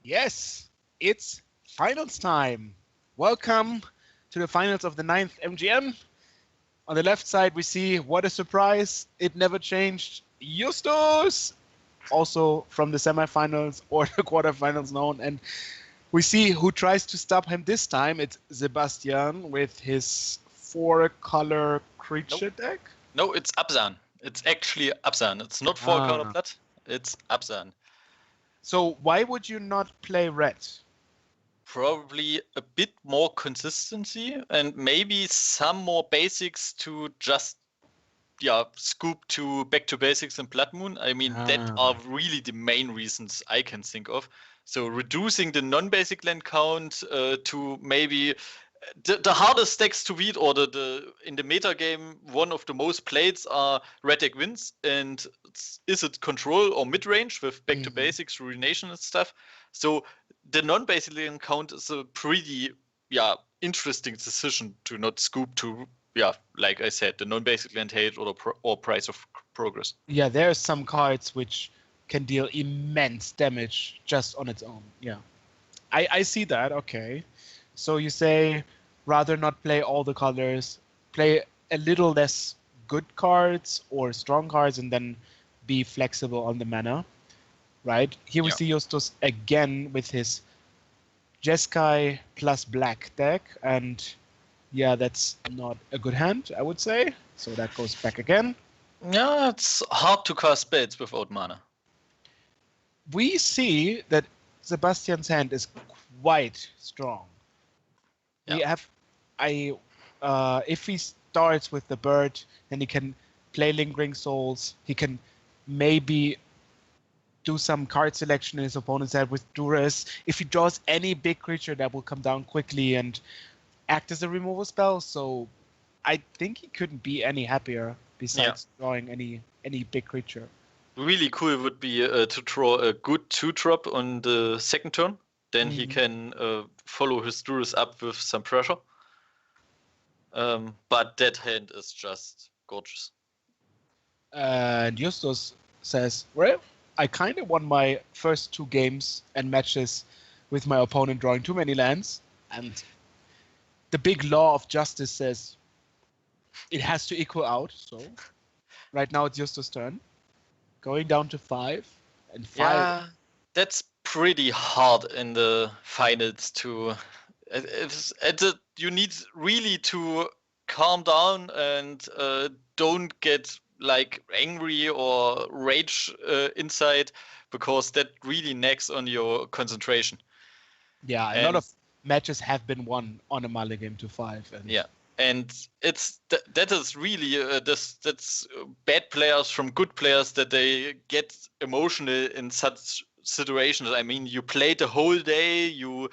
Yes, it's finals time. Welcome to the finals of the ninth MGM. On the left side, we see what a surprise. It never changed. Justus, also from the semifinals or the quarterfinals known. And we see who tries to stop him this time. It's Sebastian with his four-color creature deck. No, it's Abzan. It's actually Abzan. It's not four-color blood. It's Abzan. So why would you not play red? Probably a bit more consistency and maybe some more basics to just scoop to back to basics in Blood Moon. I mean, that are really the main reasons I can think of. So reducing the non-basic land count to maybe the hardest decks to beat, or in the metagame, one of the most played are Red Deck Wins, and is it control or mid-range with back to basics, ruination and stuff. So the non-basic land count is a pretty interesting decision to not scoop to like I said, the non-basic land hate or Price of Progress. Yeah, there are some cards which can deal immense damage just on its own. Yeah, I see that. Okay, so you say rather not play all the colors, play a little less good cards or strong cards, and then be flexible on the mana. Right here we see Justus again with his Jeskai plus black deck, and yeah, that's not a good hand, I would say. So that goes back again. Yeah, it's hard to cast spells without mana. We see that Sebastian's hand is quite strong. Yeah. If he starts with the bird, then he can play Lingering Souls. He can maybe do some card selection in his opponent's hand with Duress. If he draws any big creature, that will come down quickly and act as a removal spell. So I think he couldn't be any happier besides drawing any big creature. Really cool would be to draw a good 2-drop on the second turn. Then he can follow his Duress up with some pressure. But that hand is just gorgeous. And Justus says, well, I kind of won my first 2 games and matches with my opponent drawing too many lands. And the big law of justice says it has to equal out. So right now it's Justus' turn. Going down to 5 and 5. Yeah, that's pretty hard in the finals to. You need really to calm down and don't get like angry or rage inside, because that really nags on your concentration. Yeah, a lot of matches have been won on a Metagame to 5. And it's that is really that's bad players from good players, that they get emotional in such situations. I mean, you played the whole day, your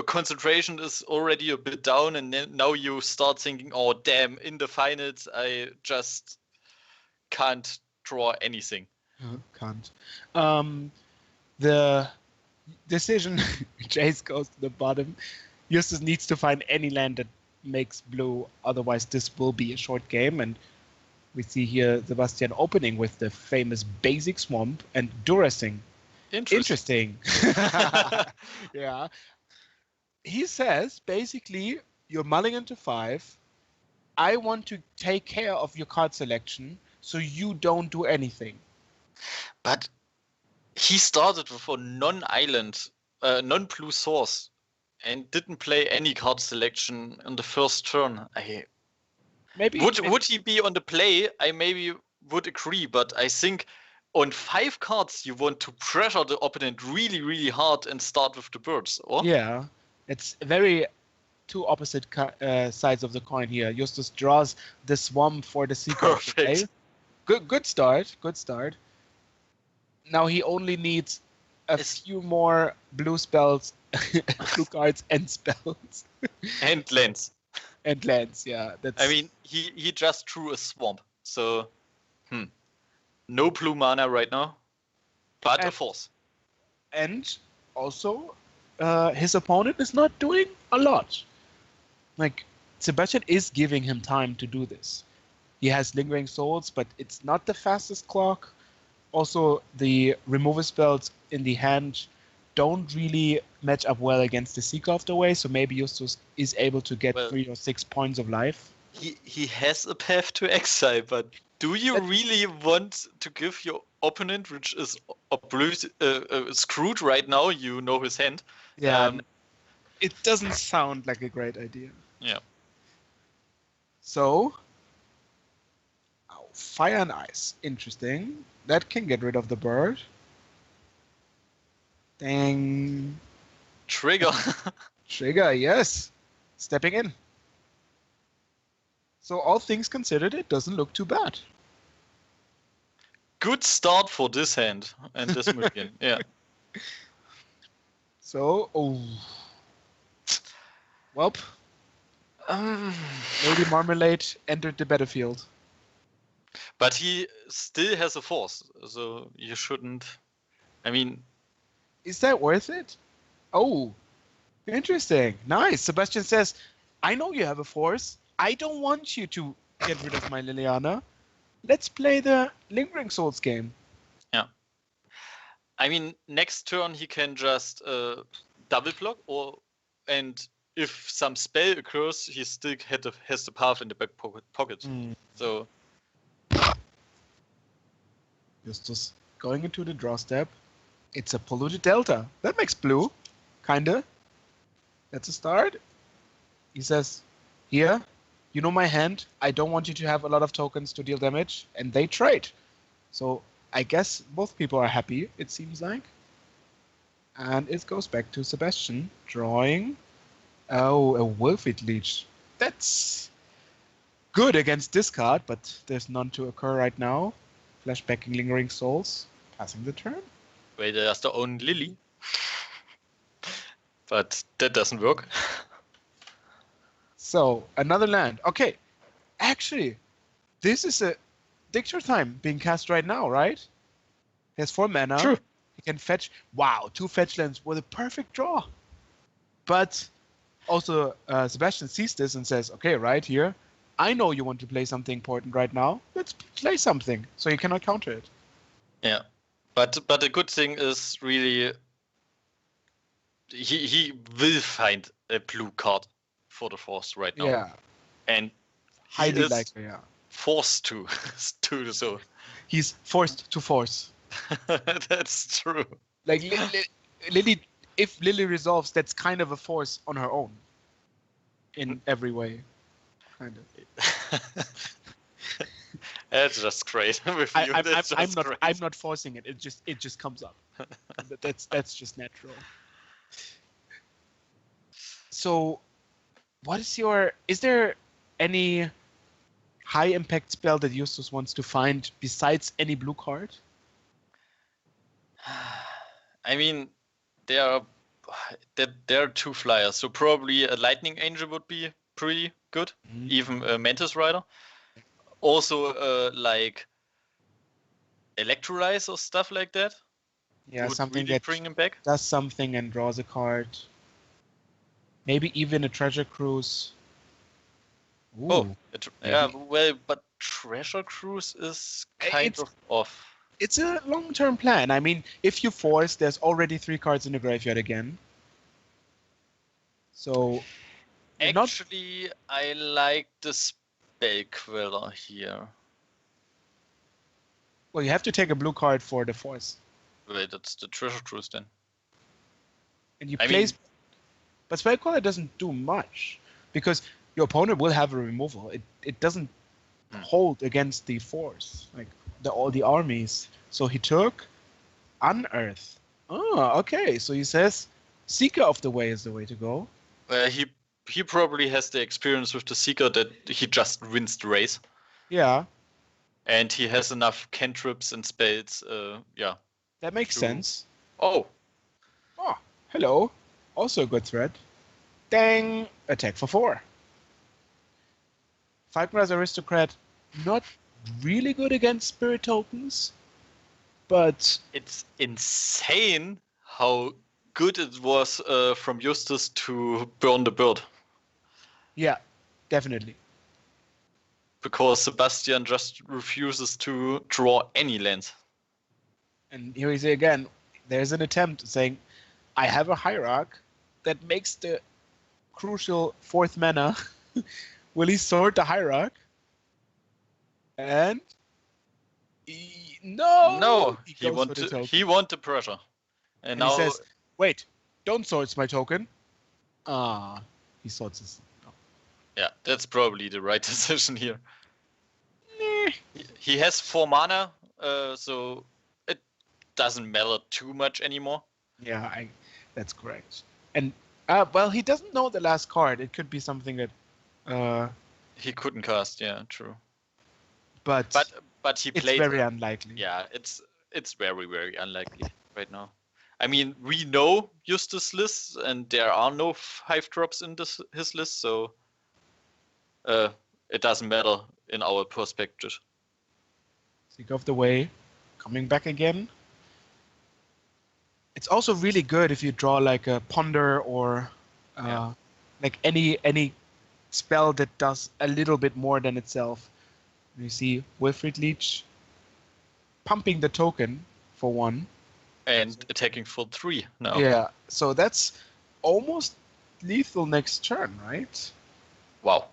concentration is already a bit down, and then now you start thinking, oh damn, in the finals I just can't draw anything. Can't. The decision, Jace goes to the bottom. Justus needs to find any land that makes blue, otherwise this will be a short game. And we see here Sebastian opening with the famous basic swamp and Duressing. Interesting. Yeah. He says, basically, you're mulling into 5. I want to take care of your card selection, so you don't do anything. But he started with a non-island, non-blue source, and didn't play any card selection on the first turn. Would he be on the play? I maybe would agree, but I think on 5 cards you want to pressure the opponent really, really hard and start with the birds. Or? Yeah, it's very two opposite sides of the coin here. Justus draws the swamp for the secret. Perfect. Good start. Good start. Now he only needs a few more blue spells, blue cards and spells. And lands. And lands, yeah. I mean, he just drew a swamp, so no blue mana right now, but a force. And also, his opponent is not doing a lot. Like, Sebastian is giving him time to do this. He has Lingering Souls, but it's not the fastest clock. Also, the removal spells in the hand don't really match up well against the Seeker of the Way, so maybe Justus is able to get Well, 3 or 6 points of life. he has a path to exile, but do you That- really want to give your opponent, which is screwed right now, you know his hand? Yeah, it doesn't sound like a great idea. Yeah. So, fire and ice. Interesting. That can get rid of the bird. Dang. Trigger. Trigger, yes. Stepping in. So all things considered, it doesn't look too bad. Good start for this hand and this minion. Yeah. So, welp, Lady Marmalade entered the battlefield. But he still has a force, so you shouldn't. I mean, Is that worth it? Oh, interesting. Nice. Sebastian says, I know you have a force. I don't want you to get rid of my Liliana. Let's play the Lingering Souls game. yeah. I mean, next turn he can just double block, and if some spell occurs, he still has the path in the back pocket. So Justus going into the draw step. It's a polluted delta. That makes blue. Kinda. That's a start. He says, here, you know my hand. I don't want you to have a lot of tokens to deal damage. And they trade. So I guess both people are happy, it seems like. And it goes back to Sebastian, drawing. Oh, a Wolfid Leech. That's good against discard, but there's none to occur right now. Flashbacking Lingering Souls. Passing the turn. wait, there's the own Lily. But that doesn't work. So, another land. Okay. Actually, this is a Dictator Time being cast right now, right? He has 4 mana. True. He can fetch. Wow, 2 fetch lands with a perfect draw. But also, Sebastian sees this and says, okay, right here, I know you want to play something important right now. Let's play something. So you cannot counter it. Yeah. But the good thing is really he will find a blue card for the force right now. Yeah. And he Highly is likely, yeah. forced to do so. He's forced to force. That's true. Like Lily, if Lily resolves, that's kind of a force on her own. In every way, kind of. That's just great. With you, I'm not forcing it. It just comes up. That's just natural. So, what is your? Is there any high impact spell that Justus wants to find besides any blue card? I mean, there are 2 flyers, so probably a Lightning Angel would be pretty good. Mm-hmm. Even a Mantis Rider. Also, like Electrolyze or stuff like that. Yeah, would something really that bring him back. does something and draws a card. Maybe even a Treasure Cruise. Ooh, Oh, yeah. Well, but Treasure Cruise is kind of off. It's a long-term plan. I mean, if you force, there's already 3 cards in the graveyard again. So, Actually, I like the Spell Queller here. Well, you have to take a blue card for the force. Wait, that's the Treasure Cruise then. And you I place... mean- But Spellcaller doesn't do much. Because your opponent will have a removal. It doesn't hold against the force. Like, all the armies. So he took Unearth. Oh, okay. So he says Seeker of the Way is the way to go. He probably has the experience with the Seeker that he just wins the race. Yeah. And he has enough cantrips and spells. Yeah. That makes sense. Oh. Oh, hello. Also a good threat. Dang. Attack for 4. Falcon's Aristocrat, not really good against spirit tokens, but It's insane how good it was from Justus to burn the bird. yeah, definitely. Because Sebastian just refuses to draw any lands. And here we say again, there's an attempt saying, I have a hierarch that makes the crucial 4th mana. Will he sword the hierarch? And No, he he goes for want the token. he want the pressure, and And now he says, wait, don't swords my token. Ah, he swords his. Oh. yeah, that's probably the right decision here. Meh. He has 4 mana, so it doesn't matter too much anymore. Yeah, that's correct. And well, he doesn't know the last card. It could be something that He couldn't cast. Yeah, true. but He it's played. very unlikely. Yeah, it's very very unlikely right now. I mean, we know Justus' list, and there are no 5 drops in his list, so it doesn't matter in our perspective. Seek of the Way, coming back again. It's also really good if you draw like a Ponder or like any spell that does a little bit more than itself. You see Wilfried Leech pumping the token for 1. And attacking for 3 now. Yeah, so that's almost lethal next turn, right? Wow.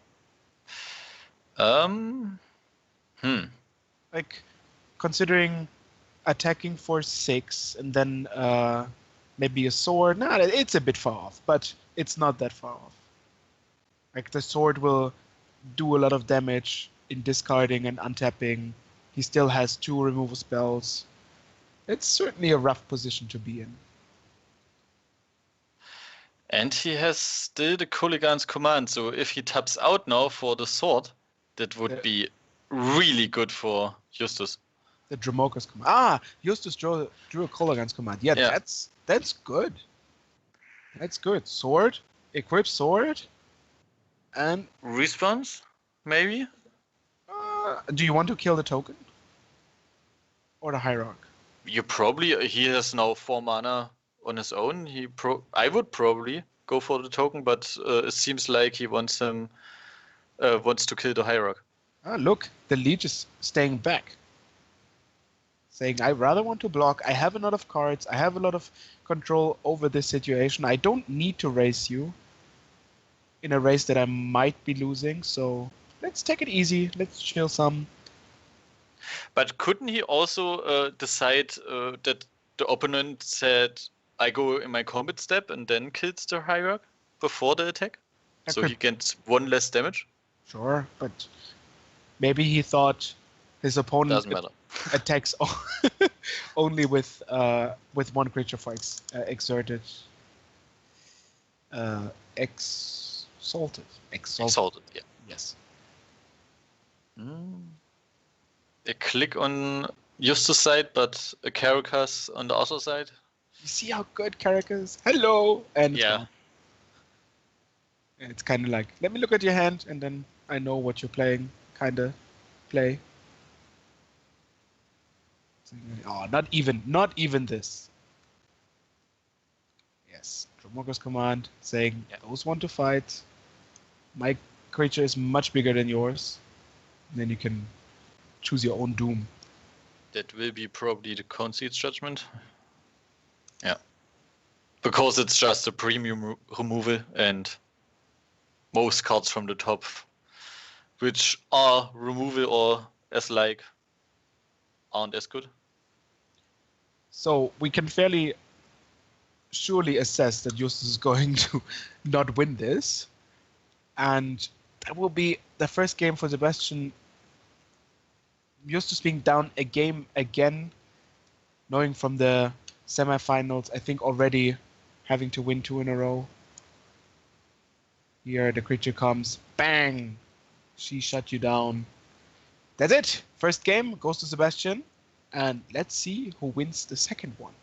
Like, considering attacking for 6 and then maybe a sword. Nah, it's a bit far off, but it's not that far off. Like, the sword will do a lot of damage in discarding and untapping. He still has 2 removal spells. It's certainly a rough position to be in. And he has still the Kolaghan's Command, so if he taps out now for the sword, that would be really good for Justus. The Dromoka's command. Justus drew a Kolaghan's command. Yeah, that's good. That's good. Sword, equip sword, and response, maybe. Do you want to kill the token or the hierarch? He has now 4 mana on his own. I would probably go for the token, but it seems like he wants to kill the hierarch. Look, the leech is staying back, saying, I rather want to block. I have a lot of cards. I have a lot of control over this situation. I don't need to race you in a race that I might be losing. So let's take it easy. Let's chill some. But couldn't he also decide that the opponent said, I go in my combat step and then kills the hierarch before the attack? So he gets 1 less damage? Sure, but maybe he thought his opponent attacks only with 1 creature for exalted. Exalted, yeah. Yes. A click on Justus' side, but a Caracas on the other side. You see how good Caracas? Hello! And yeah. It's kind of like, let me look at your hand, and then I know what you're playing. Kind of play. Oh, not even this. Yes, Dromoka's command saying, those want to fight. My creature is much bigger than yours. And then you can choose your own doom. That will be probably the Conceit Judgment. Yeah. Because it's just a premium removal, and most cards from the top, which are removal or as like, aren't as good. So we can fairly surely assess that Justus is going to not win this. And that will be the first game for Sebastian. Justus being down a game again, knowing from the semifinals, I think already having to win 2 in a row. Here the creature comes, bang! She shut you down. That's it. First game goes to Sebastian, and let's see who wins the second one.